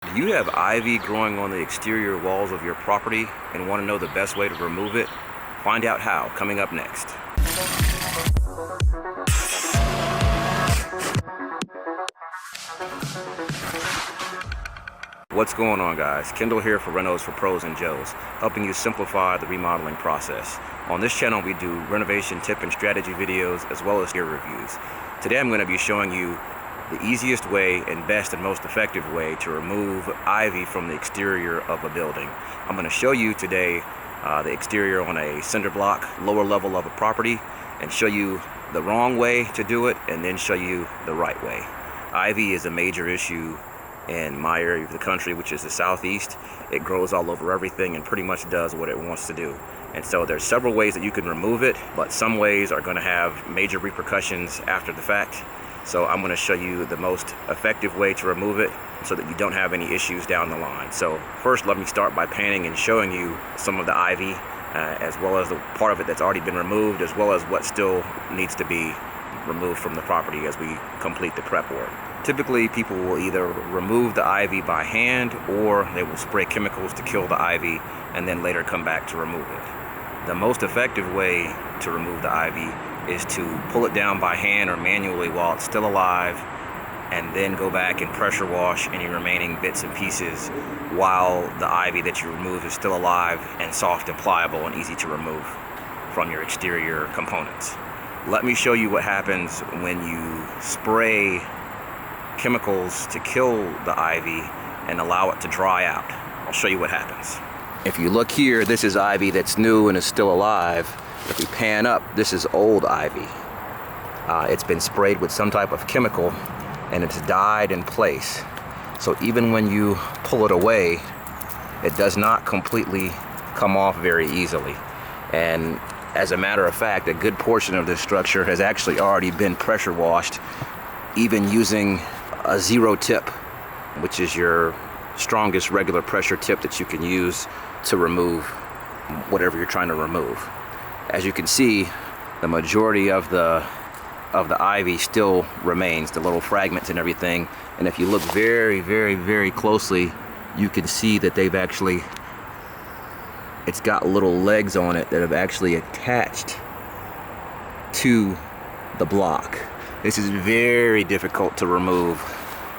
Do you have ivy growing on the exterior walls of your property and want to know the best way to remove it? Find out how, coming up next. What's going on, guys? Kendall here for Renos for Pros and Joes, helping you simplify the remodeling process. On this channel we do renovation tip and strategy videos as well as gear reviews. Today I'm going to be showing you the easiest way and best and most effective way to remove ivy from the exterior of a building. I'm going to show you today the exterior on a cinder block, lower level of a property, and show you the wrong way to do it and then show you the right way. Ivy is a major issue in my area of the country, which is the southeast. It grows all over everything and pretty much does what it wants to do. And so there's several ways that you can remove it, but some ways are going to have major repercussions after the fact. So I'm going to show you the most effective way to remove it so that you don't have any issues down the line. So first, let me start by panning and showing you some of the ivy, as well as the part of it that's already been removed, as well as what still needs to be removed from the property as we complete the prep work. Typically, people will either remove the ivy by hand or they will spray chemicals to kill the ivy and then later come back to remove it. The most effective way to remove the ivy is to pull it down by hand or manually while it's still alive, and then go back and pressure wash any remaining bits and pieces while the ivy that you remove is still alive and soft and pliable and easy to remove from your exterior components. Let me show you what happens when you spray chemicals to kill the ivy and allow it to dry out. I'll show you what happens. If you look here, this is ivy that's new and is still alive. If we pan up, this is old ivy. It's been sprayed with some type of chemical and it's died in place. So even when you pull it away, it does not completely come off very easily. And as a matter of fact, a good portion of this structure has actually already been pressure washed, even using a 0 tip, which is your strongest regular pressure tip that you can use to remove whatever you're trying to remove. As you can see, the majority of the ivy still remains, the little fragments and everything. And if you look very, very, very closely, you can see that it's got little legs on it that have actually attached to the block. This is very difficult to remove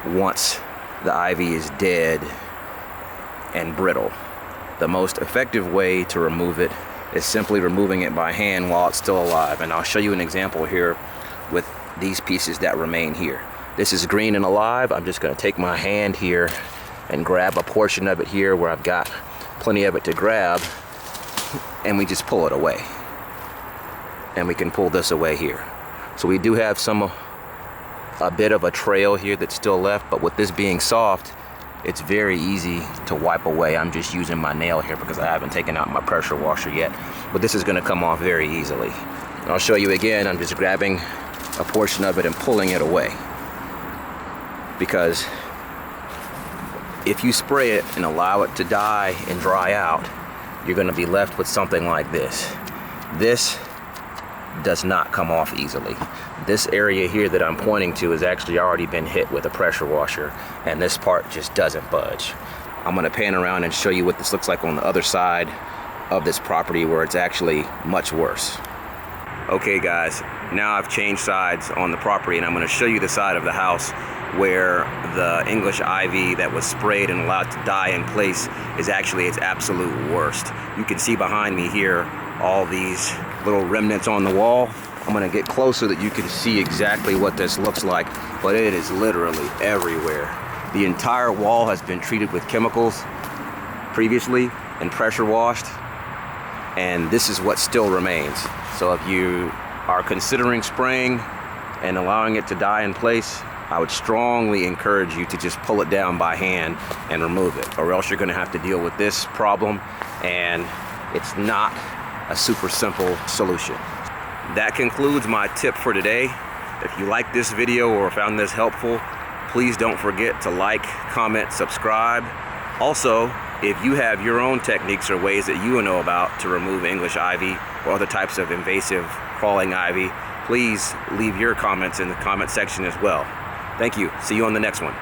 once the ivy is dead and brittle. The most effective way to remove it is simply removing it by hand while it's still alive. And I'll show you an example here with these pieces that remain here. This is green and alive. I'm just going to take my hand here and grab a portion of it here where I've got plenty of it to grab, and we just pull it away. And we can pull this away here. So we do have a bit of a trail here that's still left, but with this being soft, it's very easy to wipe away. I'm just using my nail here because I haven't taken out my pressure washer yet, but this is going to come off very easily. And I'll show you again. I'm just grabbing a portion of it and pulling it away, because if you spray it and allow it to die and dry out, you're going to be left with something like this. This does not come off easily. This area here that I'm pointing to has actually already been hit with a pressure washer, and this part just doesn't budge. I'm going to pan around and show you what this looks like on the other side of this property where it's actually much worse. Okay guys, now I've changed sides on the property and I'm going to show you the side of the house where the English ivy that was sprayed and allowed to die in place is actually its absolute worst. You can see behind me here all these little remnants on the wall. I'm going to get closer that you can see exactly what this looks like, but it is literally everywhere. The entire wall has been treated with chemicals previously and pressure washed, and this is what still remains. So if you are considering spraying and allowing it to die in place, I would strongly encourage you to just pull it down by hand and remove it, or else you're going to have to deal with this problem, and it's not a super simple solution. That concludes my tip for today. If you liked this video or found this helpful, please don't forget to like, comment, subscribe. Also, if you have your own techniques or ways that you know about to remove English ivy or other types of invasive crawling ivy, please leave your comments in the comment section as well. Thank you. See you on the next one.